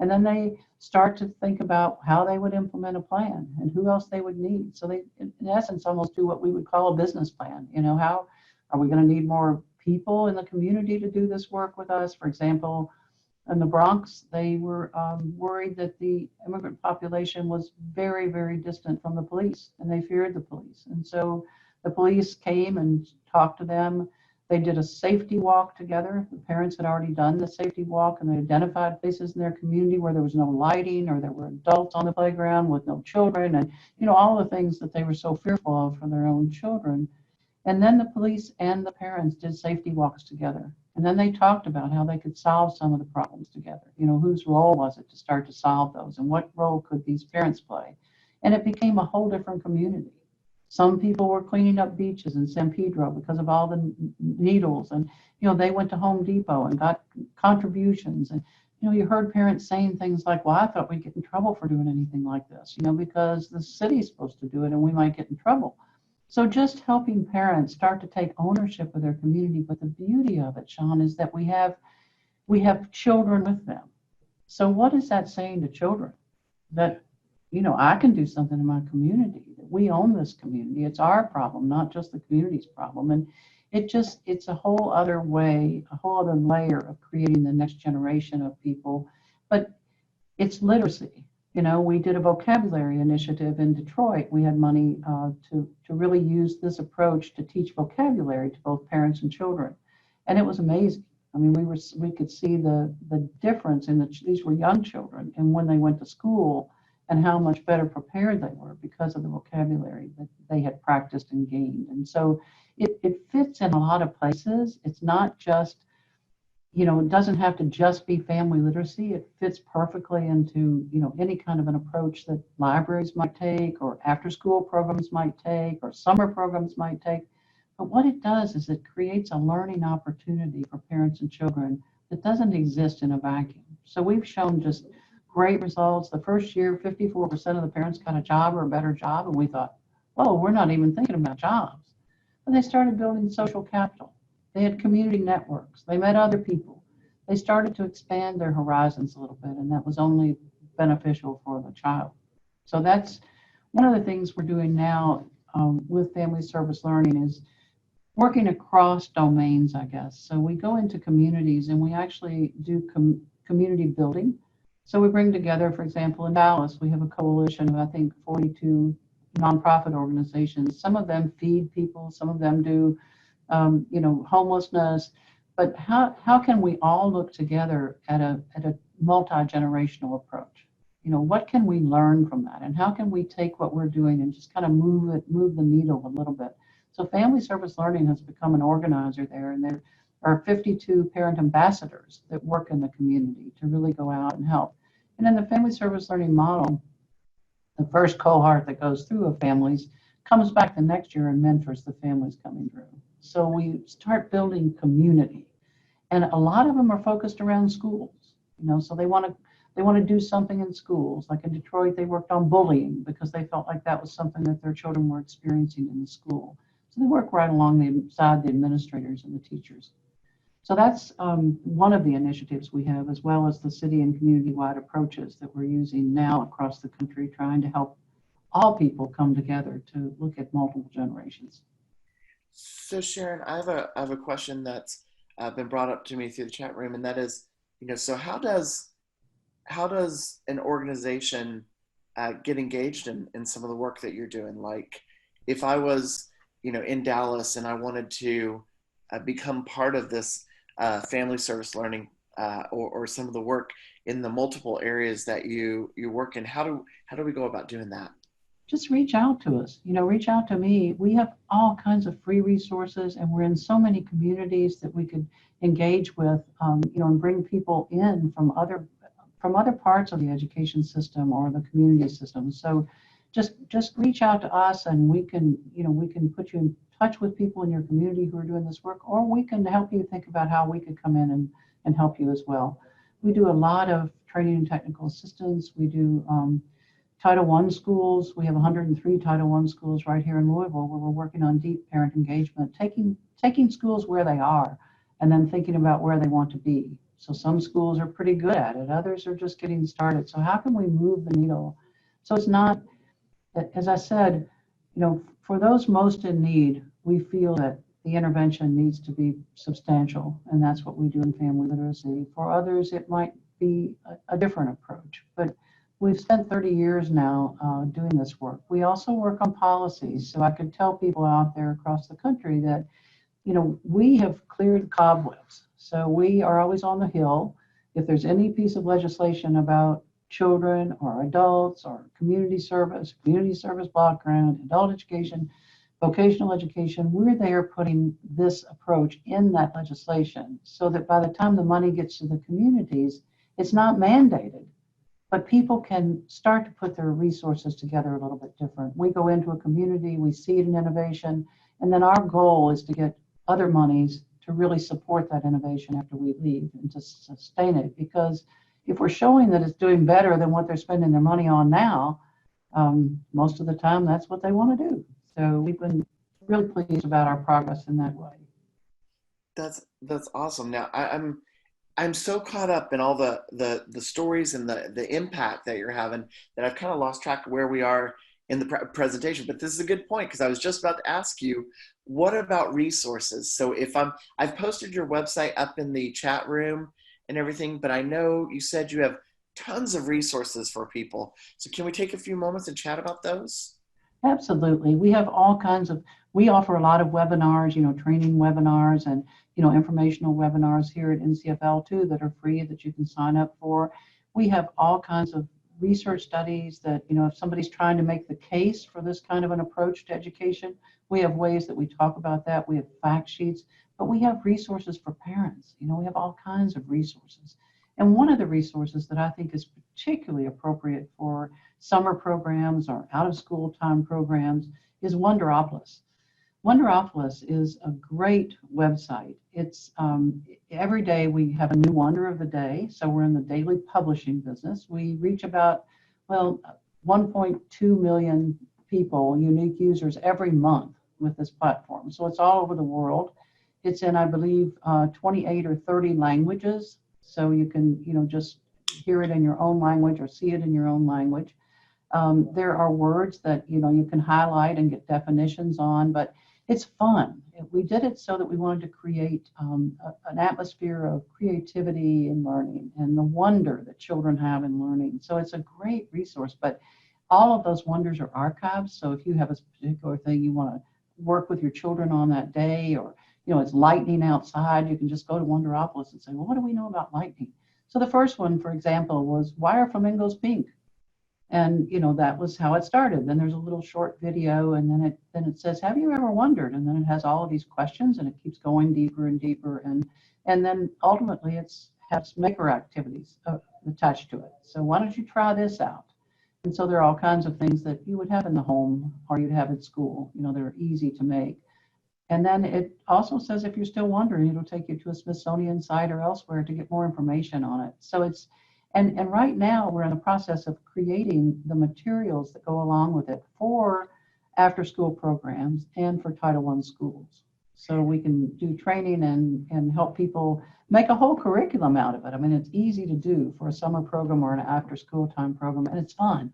S2: And then they start to think about how they would implement a plan and who else they would need. So they, in essence, almost do what we would call a business plan. How are we going to need more people in the community to do this work with us? For example, in the Bronx, they were worried that the immigrant population was very, very distant from the police, and they feared the police. And so the police came and talked to them. They did a safety walk together. The parents had already done the safety walk, and they identified places in their community where there was no lighting, or there were adults on the playground with no children, and all the things that they were so fearful of for their own children. And then the police and the parents did safety walks together. And then they talked about how they could solve some of the problems together. Whose role was it to start to solve those, and what role could these parents play? And it became a whole different community. Some people were cleaning up beaches in San Pedro because of all the needles. And, they went to Home Depot and got contributions. And, you heard parents saying things like, well, I thought we'd get in trouble for doing anything like this, because the city's supposed to do it and we might get in trouble. So just helping parents start to take ownership of their community. But the beauty of it, Shawn, is that we have children with them. So what is that saying to children? That, I can do something in my community. We own this community. It's our problem, not just the community's problem. And it's a whole other way, a whole other layer of creating the next generation of people. But it's literacy. We did a vocabulary initiative in Detroit. We had money to really use this approach to teach vocabulary to both parents and children. And it was amazing. I mean, we could see the difference in these were young children, and when they went to school, and how much better prepared they were because of the vocabulary that they had practiced and gained. And so it fits in a lot of places. It's not just, it doesn't have to just be family literacy. It fits perfectly into, any kind of an approach that libraries might take, or after-school programs might take, or summer programs might take. But what it does is it creates a learning opportunity for parents and children that doesn't exist in a vacuum. So we've shown just great results. The first year, 54% of the parents got a job or a better job, and we thought, oh, we're not even thinking about jobs. But they started building social capital. They had community networks. They met other people. They started to expand their horizons a little bit, and that was only beneficial for the child. So that's one of the things we're doing now with family service learning is working across domains, I guess. So we go into communities and we actually do community building. So we bring together, for example, in Dallas, we have a coalition of, I think, 42 nonprofit organizations. Some of them feed people, some of them do, homelessness. But how can we all look together at a multi-generational approach? What can we learn from that? And how can we take what we're doing and just kind of move the needle a little bit? So Family Service Learning has become an organizer there, and there are 52 parent ambassadors that work in the community to really go out and help. And in the Family Service Learning model, the first cohort that goes through of families comes back the next year and mentors the families coming through. So we start building community. And a lot of them are focused around schools, so they want to do something in schools. Like in Detroit, they worked on bullying because they felt like that was something that their children were experiencing in the school. So they work right alongside the administrators and the teachers. So that's one of the initiatives we have, as well as the city and community-wide approaches that we're using now across the country, trying to help all people come together to look at multiple generations.
S1: So Sharon, I have a question that's been brought up to me through the chat room, and that is, so how does an organization get engaged in some of the work that you're doing? Like, if I was, in Dallas and I wanted to become part of this family service learning or some of the work in the multiple areas that you work in, how do we go about doing that?
S2: Just reach out to us, reach out to me. We have all kinds of free resources, and we're in so many communities that we could engage with, and bring people in from other parts of the education system or the community system. So just reach out to us, and we can put you in touch with people in your community who are doing this work, or we can help you think about how we could come in and help you as well. We do a lot of training and technical assistance. We do Title I schools. We have 103 Title I schools right here in Louisville, where we're working on deep parent engagement, taking schools where they are and then thinking about where they want to be. So some schools are pretty good at it. Others are just getting started. So how can we move the needle? So it's not, as I said, for those most in need, we feel that the intervention needs to be substantial, and that's what we do in family literacy. For others, it might be a different approach, but we've spent 30 years now doing this work. We also work on policies, so I could tell people out there across the country that, we have cleared cobwebs. So we are always on the Hill. If there's any piece of legislation about children or adults or community service block grant, adult education, vocational education, we're there putting this approach in that legislation so that by the time the money gets to the communities, it's not mandated, but people can start to put their resources together a little bit different. We go into a community, we seed an innovation, and then our goal is to get other monies to really support that innovation after we leave and to sustain it. Because if we're showing that it's doing better than what they're spending their money on now, most of the time that's what they want to do. So we've been really pleased about our progress in that way.
S1: That's awesome. Now I'm so caught up in all the stories and the impact that you're having that I've kind of lost track of where we are in the presentation. But this is a good point, because I was just about to ask you, what about resources? So if I've posted your website up in the chat room and everything, but I know you said you have tons of resources for people. So can we take a few moments and chat about those?
S2: Absolutely. We have all kinds of, we offer a lot of webinars, training webinars and, informational webinars here at NCFL too that are free that you can sign up for. We have all kinds of research studies that, if somebody's trying to make the case for this kind of an approach to education, we have ways that we talk about that. We have fact sheets, but we have resources for parents. We have all kinds of resources. And one of the resources that I think is particularly appropriate for summer programs or out of school time programs is Wonderopolis. Wonderopolis is a great website. It's every day we have a new wonder of the day. So we're in the daily publishing business. We reach about, 1.2 million people, unique users every month with this platform. So it's all over the world. It's in, I believe, 28 or 30 languages. So you can, just hear it in your own language or see it in your own language. There are words that, you can highlight and get definitions on, but it's fun. We did it so that we wanted to create an atmosphere of creativity in learning and the wonder that children have in learning. So it's a great resource, but all of those wonders are archived. So if you have a particular thing you want to work with your children on that day, or it's lightning outside, you can just go to Wonderopolis and say, well, what do we know about lightning? So the first one, for example, was, why are flamingos pink? And that was how it started. Then there's a little short video, and then it says, have you ever wondered? And then it has all of these questions, and it keeps going deeper and deeper, and then ultimately it has maker activities attached to it. So why don't you try this out? And so there are all kinds of things that you would have in the home or you'd have at school. They're easy to make. And then it also says, if you're still wondering, it'll take you to a Smithsonian site or elsewhere to get more information on it. So it's, and right now we're in the process of creating the materials that go along with it for after school programs and for Title I schools. So we can do training and help people make a whole curriculum out of it. I mean, it's easy to do for a summer program or an after school time program, and it's fun.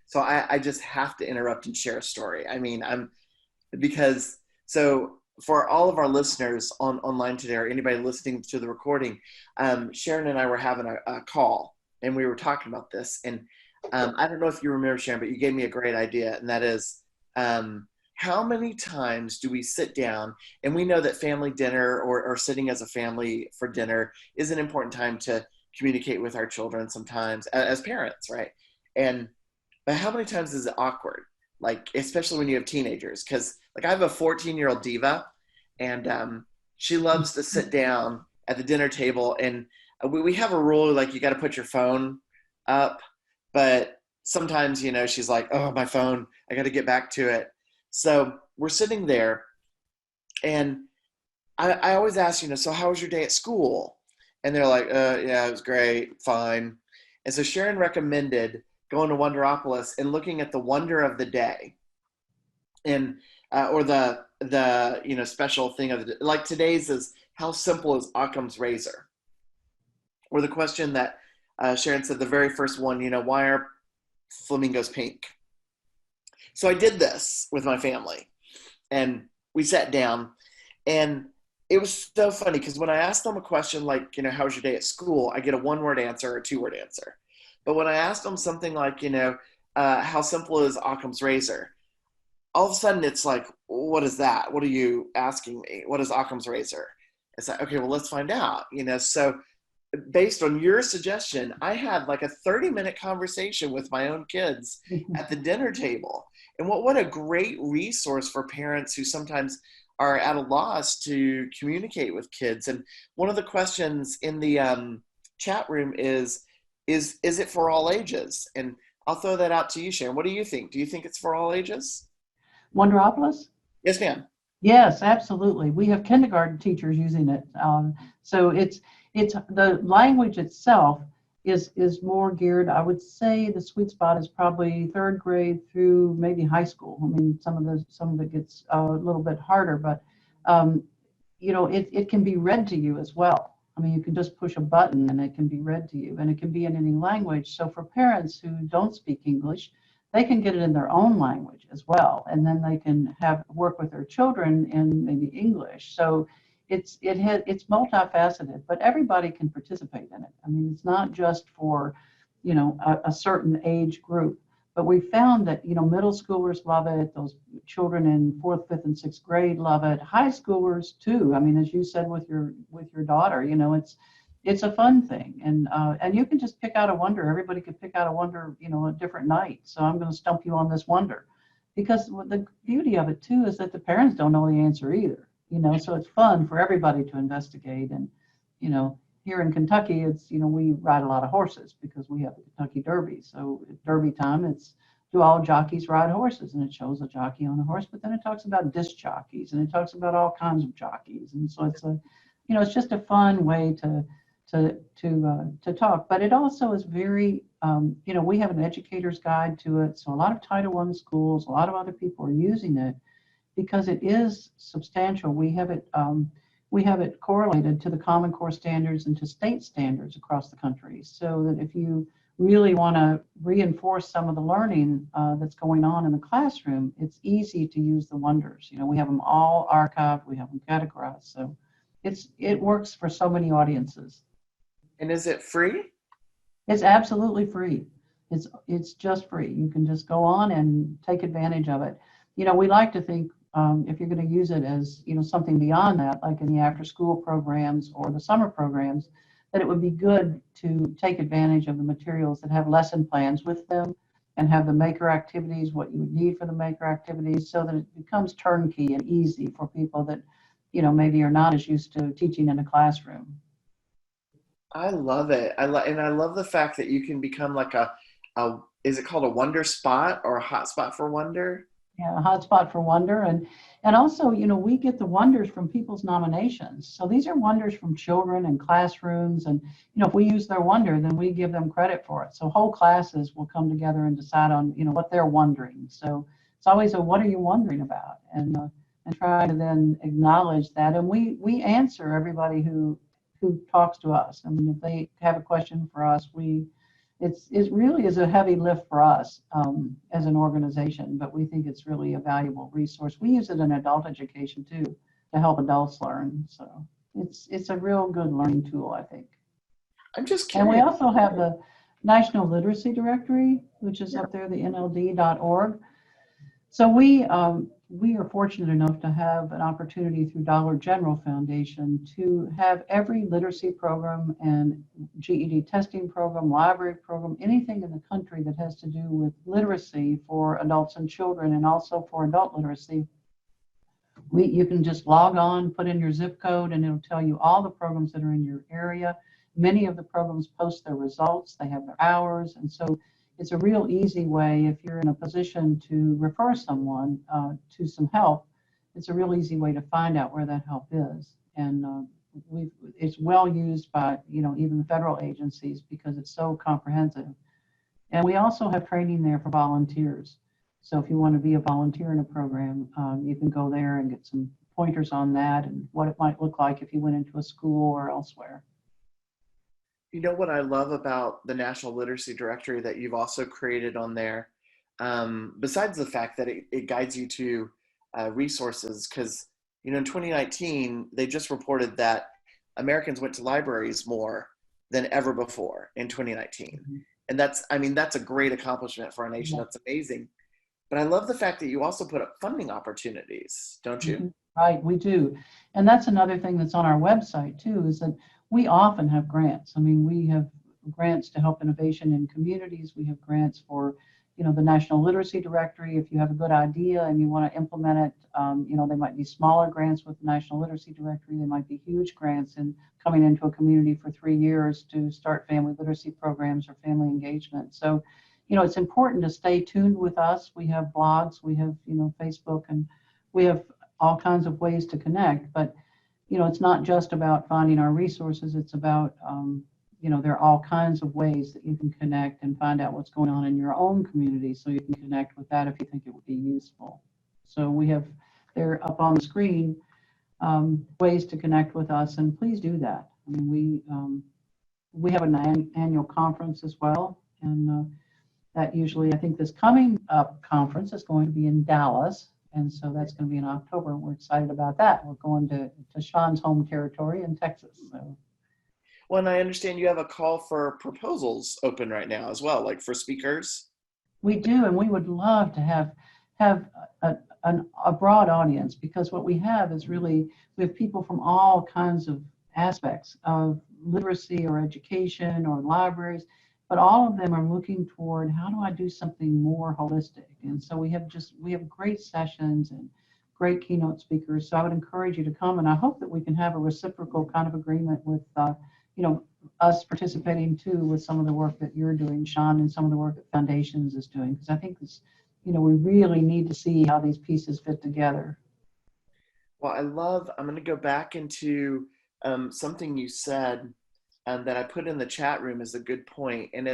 S1: So I just have to interrupt and share a story. I mean, so for all of our listeners online today, or anybody listening to the recording, Sharon and I were having a call, and we were talking about this. And I don't know if you remember, Sharon, but you gave me a great idea, and that is, how many times do we sit down, and we know that family dinner or sitting as a family for dinner is an important time to communicate with our children sometimes as parents, right? But how many times is it awkward? Like, especially when you have teenagers, because like I have a 14-year-old diva, and she loves to sit down at the dinner table, and we have a rule, like you got to put your phone up, but sometimes, she's like, oh, my phone, I got to get back to it. So we're sitting there, and I always ask, so how was your day at school? And they're like, yeah, it was great, fine. And so Sharon recommended going to Wonderopolis and looking at the wonder of the day, and or the special thing of the day. Like today's is, how simple is Occam's razor? Or the question that Sharon said, the very first one, why are flamingos pink? So I did this with my family, and we sat down, and it was so funny because when I asked them a question like, how was your day at school? I get a one-word answer or a two-word answer. But when I asked them something like, how simple is Occam's razor? All of a sudden it's like, what is that? What are you asking me? What is Occam's razor? It's like, okay, well, let's find out, So based on your suggestion, I had like a 30-minute conversation with my own kids at the dinner table. And what a great resource for parents who sometimes are at a loss to communicate with kids. And one of the questions in the chat room is it for all ages? And I'll throw that out to you, Sharon. What do you think? Do you think it's for all ages?
S2: Wonderopolis?
S1: Yes, ma'am.
S2: Yes, absolutely. We have kindergarten teachers using it. So it's the language itself is more geared. I would say the sweet spot is probably third grade through maybe high school. I mean, some of it gets a little bit harder, but it can be read to you as well. I mean, you can just push a button and it can be read to you, and it can be in any language. So for parents who don't speak English, they can get it in their own language as well, and then they can work with their children in maybe English. So it's multifaceted, but everybody can participate in it. I mean, it's not just for a certain age group, but we found that middle schoolers love it. Those children in 4th, 5th, and 6th grade love it. High schoolers too. I mean, as you said with your daughter, it's a fun thing, and you can just pick out a wonder. Everybody could pick out a wonder, a different night. So I'm going to stump you on this wonder, because the beauty of it too is that the parents don't know the answer either. So it's fun for everybody to investigate. And here in Kentucky, it's we ride a lot of horses because we have the Kentucky Derby. So at Derby time, it's do all jockeys ride horses, and it shows a jockey on a horse. But then it talks about disc jockeys, and it talks about all kinds of jockeys. And so it's it's just a fun way to talk. But it also is very, we have an educator's guide to it. So a lot of Title I schools, a lot of other people are using it because it is substantial. We have it correlated to the Common Core standards and to state standards across the country. So that if you really want to reinforce some of the learning that's going on in the classroom, it's easy to use the wonders. We have them all archived, we have them categorized, so it works for so many audiences.
S1: And is it free?
S2: It's absolutely free. It's just free. You can just go on and take advantage of it. We like to think if you're going to use it as something beyond that, like in the after-school programs or the summer programs, that it would be good to take advantage of the materials that have lesson plans with them and have the maker activities, what you would need for the maker activities, so that it becomes turnkey and easy for people that maybe are not as used to teaching in a classroom.
S1: I love it. I love the fact that you can become like is it called a wonder spot or a hot spot for wonder?
S2: Yeah, a hot spot for wonder. And also, we get the wonders from people's nominations. So these are wonders from children and classrooms. And, if we use their wonder, then we give them credit for it. So whole classes will come together and decide on, what they're wondering. So it's always what are you wondering about? And try to then acknowledge that. And we answer everybody who talks to us. I mean, if they have a question for us, it really is a heavy lift for us as an organization, but we think it's really a valuable resource. We use it in adult education too, to help adults learn. So it's a real good learning tool, I think.
S1: I'm just curious.
S2: And we also have the National Literacy Directory, which is up there, the nld.org. So we are fortunate enough to have an opportunity through Dollar General Foundation to have every literacy program and GED testing program, library program, anything in the country that has to do with literacy for adults and children, and also for adult literacy. You can just log on, put in your zip code, and it'll tell you all the programs that are in your area. Many of the programs post their results, they have their hours, and so it's a real easy way if you're in a position to refer someone to some help. It's a real easy way to find out where that help is. And it's well used by even the federal agencies because it's so comprehensive. And we also have training there for volunteers. So if you want to be a volunteer in a program, you can go there and get some pointers on that and what it might look like if you went into a school or elsewhere.
S1: You know what I love about the National Literacy Directory that you've also created on there, besides the fact that it guides you to resources, because in 2019 they just reported that Americans went to libraries more than ever before in 2019, and that's a great accomplishment for our nation. That's amazing. But I love the fact that you also put up funding opportunities, don't you?
S2: Right, we do, and that's another thing that's on our website too, is that we often have grants. I mean, we have grants to help innovation in communities. We have grants for, the National Literacy Directory. If you have a good idea and you want to implement it, they might be smaller grants with the National Literacy Directory. They might be huge grants in coming into a community for 3 years to start family literacy programs or family engagement. So, it's important to stay tuned with us. We have blogs, we have, Facebook, and we have all kinds of ways to connect. But it's not just about finding our resources. It's about, there are all kinds of ways that you can connect and find out what's going on in your own community so you can connect with that if you think it would be useful. So we have there up on the screen ways to connect with us, and please do that. I mean, we have an annual conference as well, and that usually, I think this coming up conference is going to be in Dallas. And so that's going to be in October. We're excited about that. We're going to Shawn's home territory in Texas. So.
S1: Well, and I understand you have a call for proposals open right now as well, like for speakers.
S2: We do, and we would love to have a broad audience, because what we have is really, we have people from all kinds of aspects of literacy or education or libraries, but all of them are looking toward, how do I do something more holistic? And so we have great sessions and great keynote speakers. So I would encourage you to come, and I hope that we can have a reciprocal kind of agreement with, us participating too with some of the work that you're doing, Shawn, and some of the work that Foundations is doing, because I think this, we really need to see how these pieces fit together.
S1: Well, I'm going to go back into something you said that I put in the chat room is a good point. And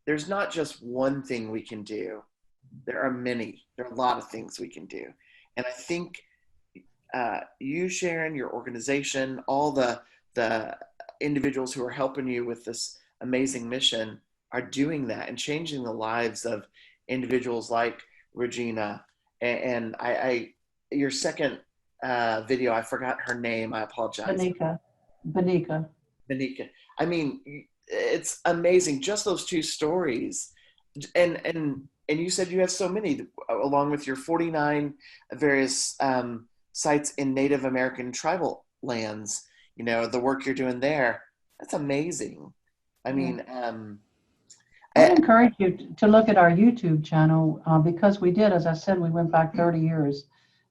S1: there's not just one thing we can do. There are many. There are a lot of things we can do. And I think you, Sharon, your organization, all the individuals who are helping you with this amazing mission, are doing that and changing the lives of individuals like Regina. And your second video, I forgot her name. I apologize.
S2: Benika.
S1: Benika. I mean, it's amazing. Just those two stories. And you said you have so many, along with your 49 various sites in Native American tribal lands, the work you're doing there. That's amazing. I mean,
S2: I'd encourage you to look at our YouTube channel because we did, as I said, we went back 30 years.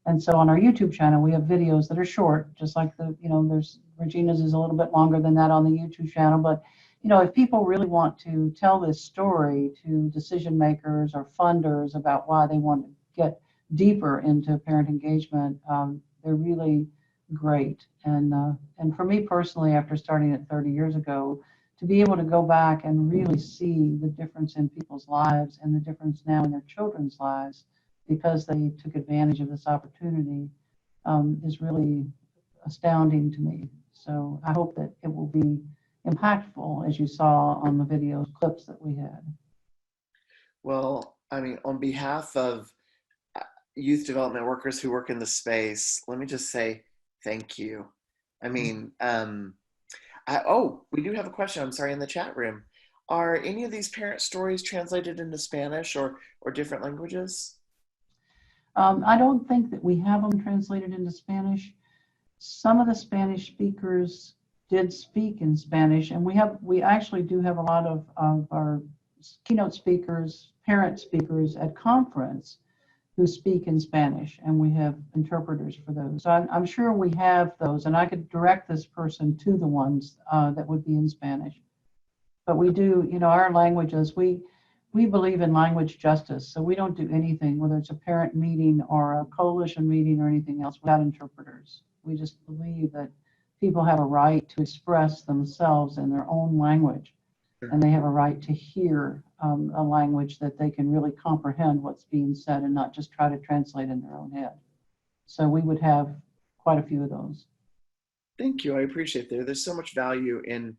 S2: And so on our YouTube channel, we have videos that are short, just like there's Regina's is a little bit longer than that on the YouTube channel. But, if people really want to tell this story to decision makers or funders about why they want to get deeper into parent engagement, they're really great. And for me personally, after starting it 30 years ago, to be able to go back and really see the difference in people's lives and the difference now in their children's lives because they took advantage of this opportunity is really astounding to me. So I hope that it will be impactful, as you saw on the video clips that we had.
S1: Well, I mean, on behalf of youth development workers who work in the space, let me just say thank you. I mean, we do have a question, I'm sorry, in the chat room. Are any of these parent stories translated into Spanish or different languages?
S2: I don't think that we have them translated into Spanish. Some of the Spanish speakers did speak in Spanish, and we actually do have a lot of our keynote speakers, parent speakers at conference who speak in Spanish, and we have interpreters for those. So I'm sure we have those, and I could direct this person to the ones that would be in Spanish. But we do, our languages, we believe in language justice, so we don't do anything, whether it's a parent meeting or a coalition meeting or anything else, without interpreters. We just believe that people have a right to express themselves in their own language, and they have a right to hear a language that they can really comprehend what's being said and not just try to translate in their own head. So we would have quite a few of those.
S1: Thank you. I appreciate that. There's so much value in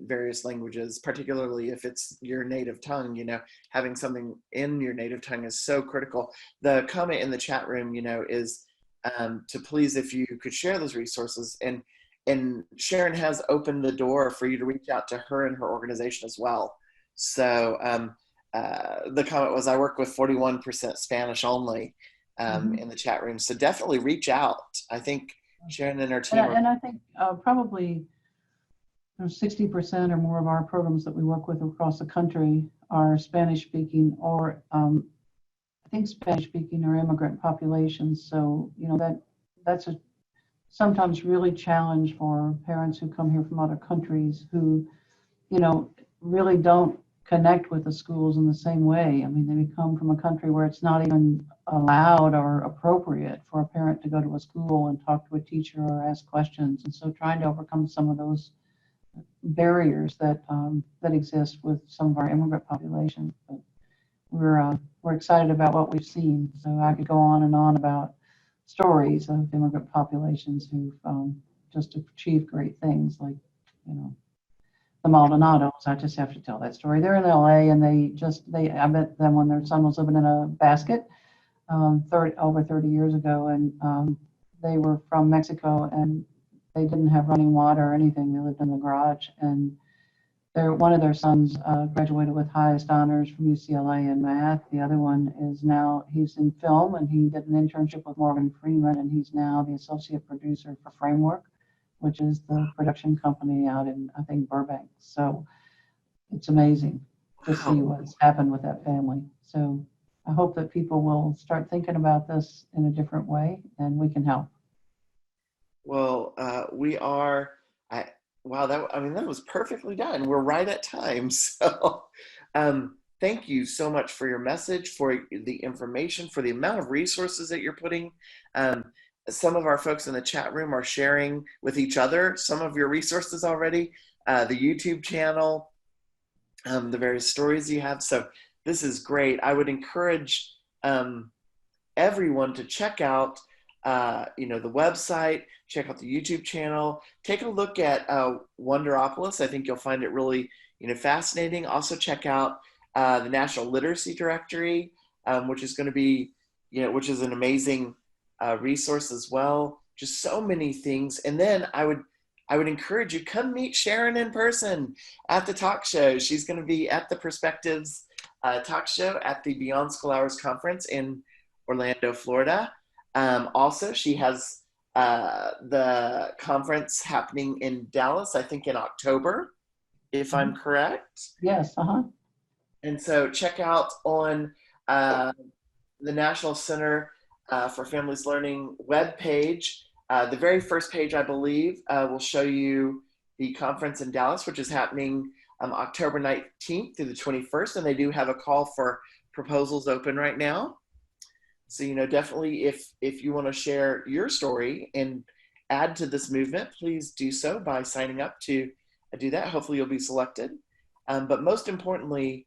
S1: various languages, particularly if it's your native tongue. Having something in your native tongue is so critical. The comment in the chat room, is to please, if you could share those resources. And Sharon has opened the door for you to reach out to her and her organization as well. So the comment was, I work with 41% Spanish only in the chat room. So definitely reach out. I think Sharon and her team.
S2: And I think probably 60% or more of our programs that we work with across the country are Spanish speaking, or I think Spanish speaking or immigrant populations. So, that's a sometimes really challenge for parents who come here from other countries who, really don't connect with the schools in the same way. I mean, they come from a country where it's not even allowed or appropriate for a parent to go to a school and talk to a teacher or ask questions. And so trying to overcome some of those barriers that exist with some of our immigrant population. But we're excited about what we've seen. So I could go on and on about stories of immigrant populations who've just achieved great things, like the Maldonados. I just have to tell that story. They're in LA, and I met them when their son was living in a basket over 30 years ago, and they were from Mexico, and they didn't have running water or anything. They lived in the garage, and one of their sons graduated with highest honors from UCLA in math. The other one he's in film, and he did an internship with Morgan Freeman, and he's now the associate producer for Framework, which is the production company out in, I think, Burbank. So it's amazing to see what's happened with that family. So I hope that people will start thinking about this in a different way, and we can help.
S1: Well, wow, that was perfectly done. We're right at time. So thank you so much for your message, for the information, for the amount of resources that you're putting. Some of our folks in the chat room are sharing with each other some of your resources already, the YouTube channel, the various stories you have. So this is great. I would encourage everyone to check out the website, check out the YouTube channel, take a look at Wonderopolis. I think you'll find it really fascinating. Also check out the National Literacy Directory, which is going to be, which is an amazing resource as well. Just so many things. And then I would encourage you, come meet Sharon in person at the talk show. She's going to be at the Perspectives talk show at the Beyond School Hours Conference in Orlando, Florida. Also, she has the conference happening in Dallas, I think in October, if I'm correct.
S2: Yes,
S1: And so check out on the National Center for Families Learning webpage. The very first page, I believe, will show you the conference in Dallas, which is happening October 19th through the 21st. And they do have a call for proposals open right now. So, definitely if you want to share your story and add to this movement, please do so by signing up to do that. Hopefully you'll be selected. But most importantly,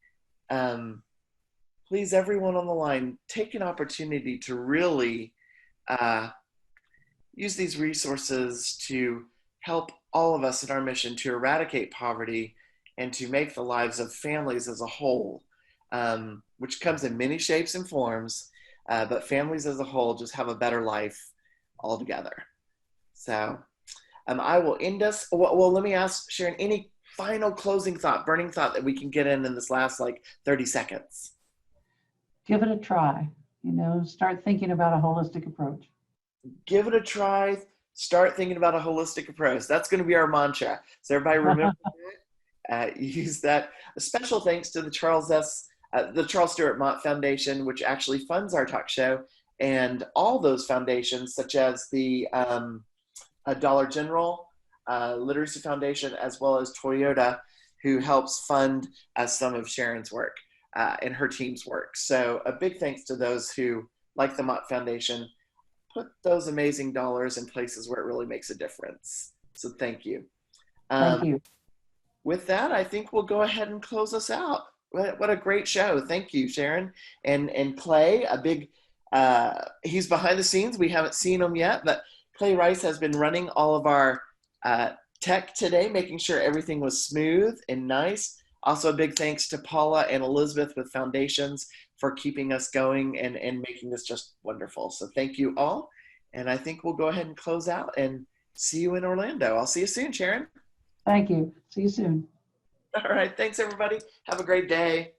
S1: please, everyone on the line, take an opportunity to really use these resources to help all of us in our mission to eradicate poverty and to make the lives of families as a whole, which comes in many shapes and forms, but families as a whole just have a better life altogether. So I will end us. Well, let me ask Sharon, any final closing thought, burning thought that we can get in this last 30 seconds?
S2: Give it a try. Start thinking about a holistic approach.
S1: Give it a try. Start thinking about a holistic approach. That's going to be our mantra. So everybody remember that. Use that. A special thanks to the Charles Stewart Mott Foundation, which actually funds our talk show, and all those foundations, such as the Dollar General Literacy Foundation, as well as Toyota, who helps fund some of Sharon's work and her team's work. So a big thanks to those who, like the Mott Foundation, put those amazing dollars in places where it really makes a difference. So thank you.
S2: Thank you.
S1: With that, I think we'll go ahead and close us out. What a great show. Thank you, Sharon. And Clay, a big, he's behind the scenes. We haven't seen him yet, but Clay Rice has been running all of our tech today, making sure everything was smooth and nice. Also, a big thanks to Paula and Elizabeth with Foundations for keeping us going and making this just wonderful. So thank you all. And I think we'll go ahead and close out and see you in Orlando. I'll see you soon, Sharon.
S2: Thank you. See you soon.
S1: All right. Thanks, everybody. Have a great day.